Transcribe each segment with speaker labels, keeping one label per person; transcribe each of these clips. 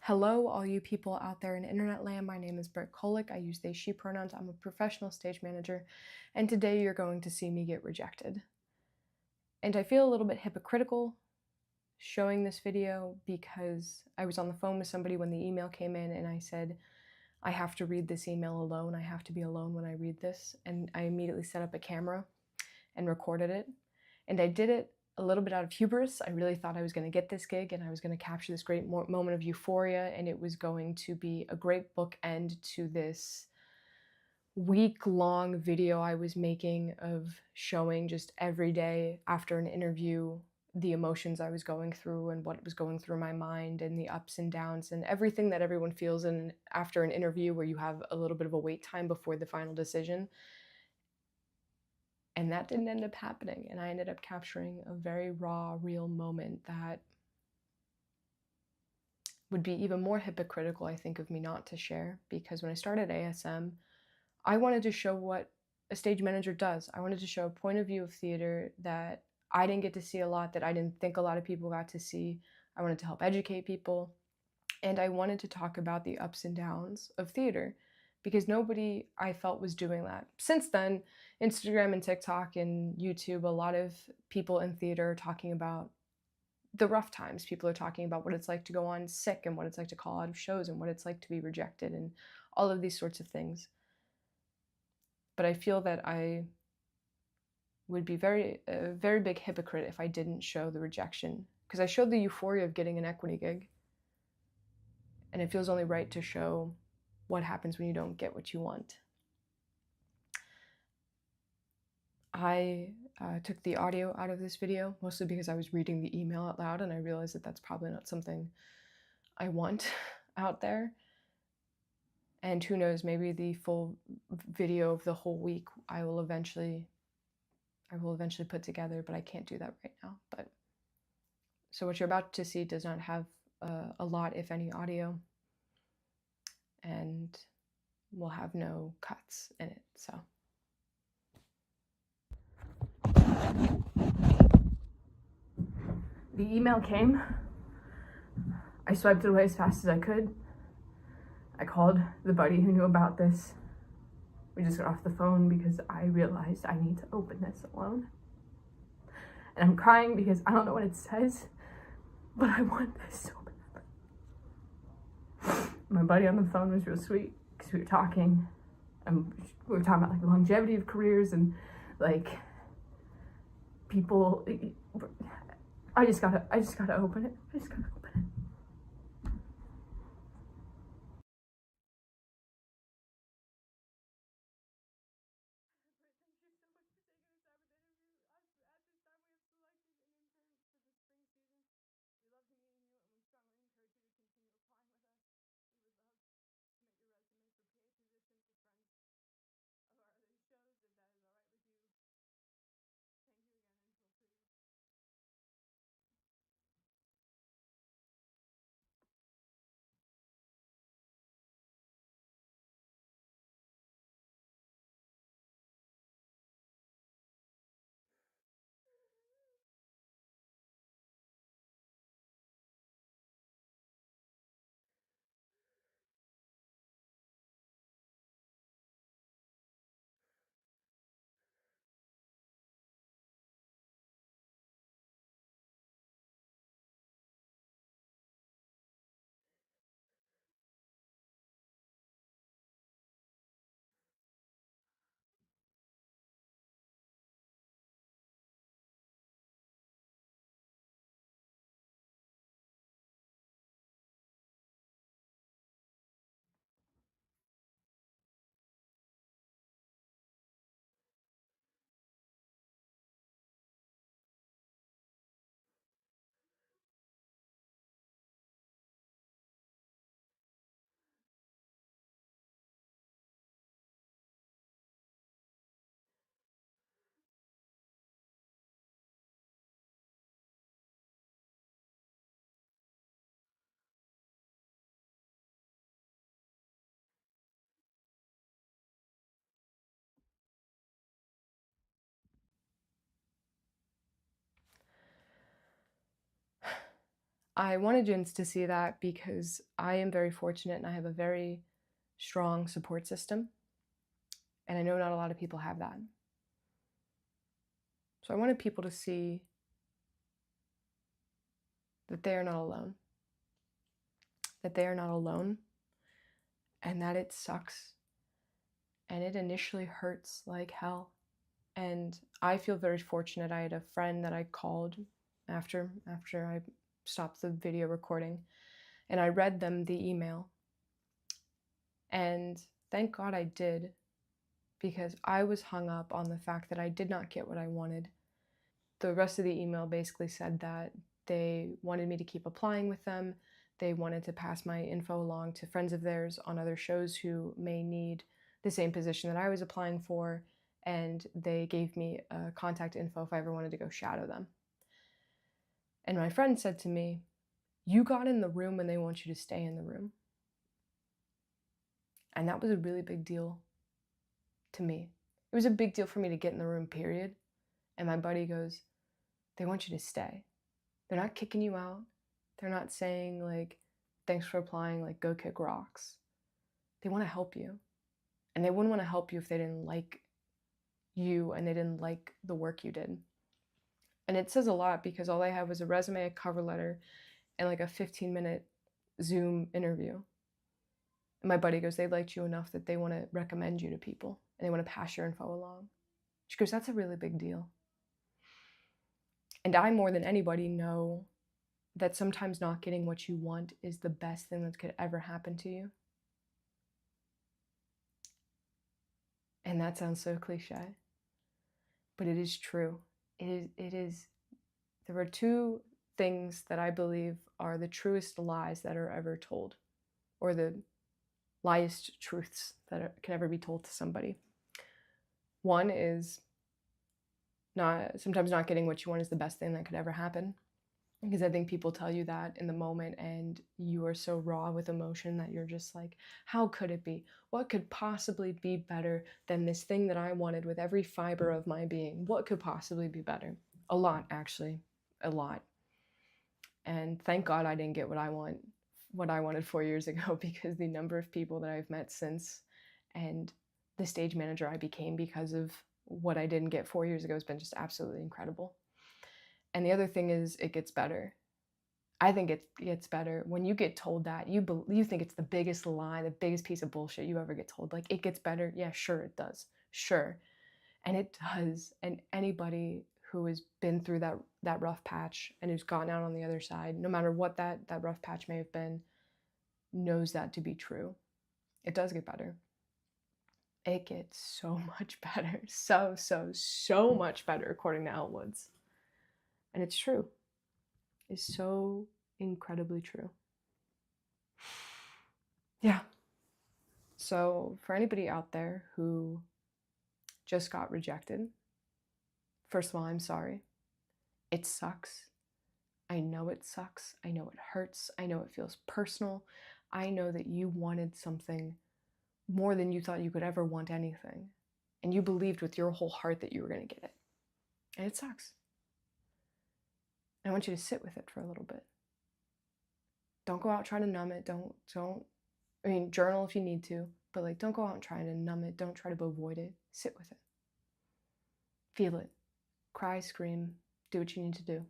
Speaker 1: Hello, all you people out there in internet land. My name is Britt Kolick. I use they, she pronouns. I'm a professional stage manager, and today you're going to see me get rejected. And I feel a little bit hypocritical showing this video because I was on the phone with somebody when the email came in and I said, I have to read this email alone. I have to be alone when I read this. And I immediately set up a camera and recorded it. And I did it a little bit out of hubris. I really thought I was going to get this gig and I was going to capture this great moment of euphoria, and it was going to be a great bookend to this week-long video I was making of showing just every day after an interview the emotions I was going through and what was going through my mind and the ups and downs and everything that everyone feels in after an interview where you have a little bit of a wait time before the final decision. And that didn't end up happening, and I ended up capturing a very raw, real moment that would be even more hypocritical, I think, of me not to share, because when I started ASM, I wanted to show what a stage manager does. I wanted to show a point of view of theater that I didn't get to see a lot, that I didn't think a lot of people got to see. I wanted to help educate people, and I wanted to talk about the ups and downs of theater, because nobody, I felt, was doing that. Since then, Instagram and TikTok and YouTube, a lot of people in theater are talking about the rough times. People are talking about what it's like to go on sick and what it's like to call out of shows and what it's like to be rejected and all of these sorts of things. But I feel that I would be a very big hypocrite if I didn't show the rejection, because I showed the euphoria of getting an equity gig, and it feels only right to show what happens when you don't get what you want. I took the audio out of this video, mostly because I was reading the email out loud and I realized that that's probably not something I want out there. And who knows, maybe the full video of the whole week I will eventually put together, but I can't do that right now. But so what you're about to see does not have a lot, if any, audio, and will have no cuts in it. So the email came. I swiped it away as fast as I could. I called the buddy who knew about this. We just got off the phone because I realized I need to open this alone. And I'm crying because I don't know what it says, but I want this so bad. My buddy on the phone was real sweet because we were talking, and we were talking about like the longevity of careers and like people. I just gotta open it. I just gotta open it. I wanted Jins to see that because I am very fortunate and I have a very strong support system. And I know not a lot of people have that. So I wanted people to see that they are not alone, that they are not alone, and that it sucks. And it initially hurts like hell. And I feel very fortunate. I had a friend that I called after I stopped the video recording, and I read them the email. And thank God I did, because I was hung up on the fact that I did not get what I wanted. The rest of the email basically said that they wanted me to keep applying with them. They wanted to pass my info along to friends of theirs on other shows who may need the same position that I was applying for, and they gave me contact info if I ever wanted to go shadow them. And my friend said to me, "You got in the room and they want you to stay in the room." And that was a really big deal to me. It was a big deal for me to get in the room, period. And my buddy goes, "They want you to stay. They're not kicking you out. They're not saying, like, thanks for applying, like, go kick rocks. They want to help you. And they wouldn't want to help you if they didn't like you and they didn't like the work you did." And it says a lot because all I had was a resume, a cover letter, and like a 15-minute Zoom interview. And my buddy goes, "They liked you enough that they want to recommend you to people and they want to pass your info along." She goes, "That's a really big deal." And I, more than anybody, know that sometimes not getting what you want is the best thing that could ever happen to you. And that sounds so cliche, but it is true. It is. There are two things that I believe are the truest lies that are ever told, or the liest truths that can ever be told to somebody. One is sometimes not getting what you want is the best thing that could ever happen. Because I think people tell you that in the moment and you are so raw with emotion that you're just like, how could it be? What could possibly be better than this thing that I wanted with every fiber of my being? What could possibly be better? A lot, actually. A lot. And thank God I didn't get what I wanted 4 years ago, because the number of people that I've met since and the stage manager I became because of what I didn't get 4 years ago has been just absolutely incredible. And the other thing is, it gets better. I think it gets better when you get told that. You think it's the biggest lie, the biggest piece of bullshit you ever get told. Like, it gets better. Yeah, sure it does. Sure. And it does. And anybody who has been through that rough patch and who's gotten out on the other side, no matter what that rough patch may have been, knows that to be true. It does get better. It gets so much better. So much better, according to Elwoods. And it's true. It's so incredibly true. Yeah. So for anybody out there who just got rejected, first of all, I'm sorry. It sucks. I know it sucks. I know it hurts. I know it feels personal. I know that you wanted something more than you thought you could ever want anything. And you believed with your whole heart that you were going to get it. And it sucks. And I want you to sit with it for a little bit. Don't go out trying to numb it. Don't, I mean, journal if you need to, but like, don't go out and try to numb it. Don't try to avoid it. Sit with it. Feel it. Cry, scream, do what you need to do.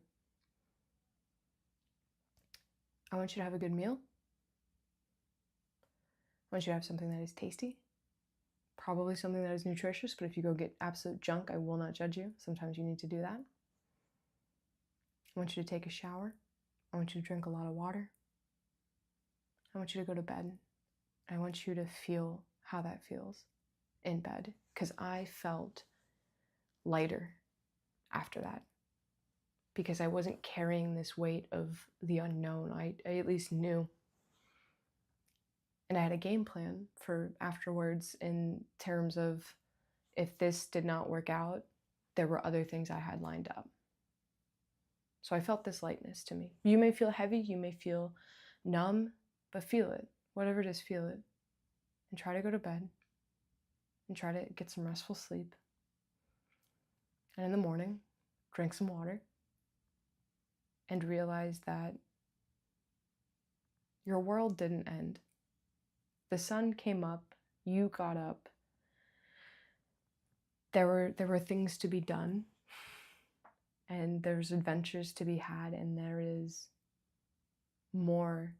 Speaker 1: I want you to have a good meal. I want you to have something that is tasty. Probably something that is nutritious, but if you go get absolute junk, I will not judge you. Sometimes you need to do that. I want you to take a shower. I want you to drink a lot of water. I want you to go to bed. I want you to feel how that feels in bed, because I felt lighter after that, because I wasn't carrying this weight of the unknown. I at least knew. And I had a game plan for afterwards, in terms of, if this did not work out, there were other things I had lined up. So I felt this lightness to me. You may feel heavy, you may feel numb, but feel it. Whatever it is, feel it. And try to go to bed. And try to get some restful sleep. And in the morning, drink some water. And realize that Your world didn't end. The sun came up, you got up. There were things to be done, and there's adventures to be had, and there is more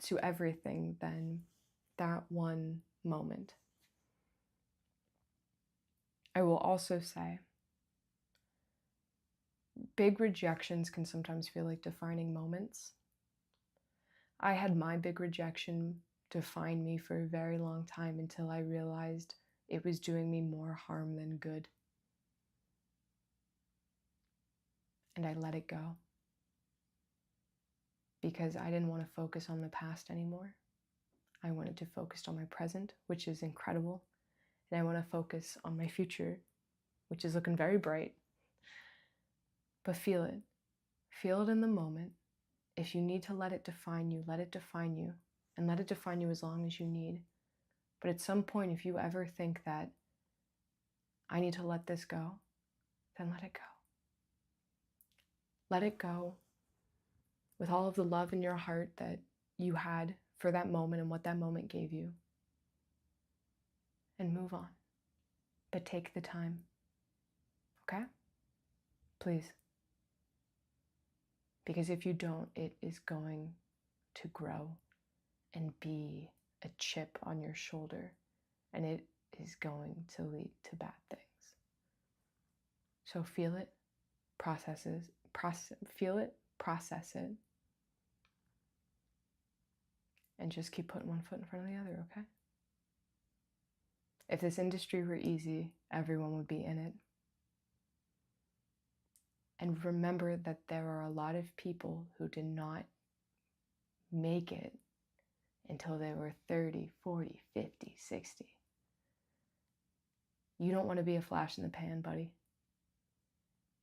Speaker 1: to everything than that one moment. I will also say, big rejections can sometimes feel like defining moments. I had my big rejection define me for a very long time until I realized it was doing me more harm than good. And I let it go because I didn't want to focus on the past anymore. I wanted to focus on my present, which is incredible. And I want to focus on my future, which is looking very bright. But feel it. Feel it in the moment. If you need to let it define you, let it define you. And let it define you as long as you need. But at some point, if you ever think that I need to let this go, then let it go. Let it go with all of the love in your heart that you had for that moment and what that moment gave you. And move on. But take the time. Okay? Please. Because if you don't, it is going to grow and be a chip on your shoulder, and it is going to lead to bad things. So feel it, process it, and just keep putting one foot in front of the other, okay? If this industry were easy, everyone would be in it. And remember that there are a lot of people who did not make it until they were 30, 40, 50, 60. You don't want to be a flash in the pan, buddy.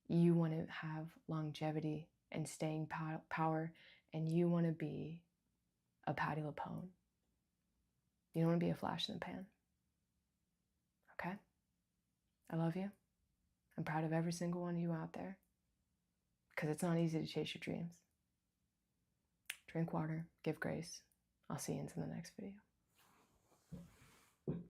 Speaker 1: You want to have longevity and staying power, and you want to be a Patti LuPone. You don't want to be a flash in the pan. Okay? I love you. I'm proud of every single one of you out there, because it's not easy to chase your dreams. Drink water, give grace. I'll see you in the next video.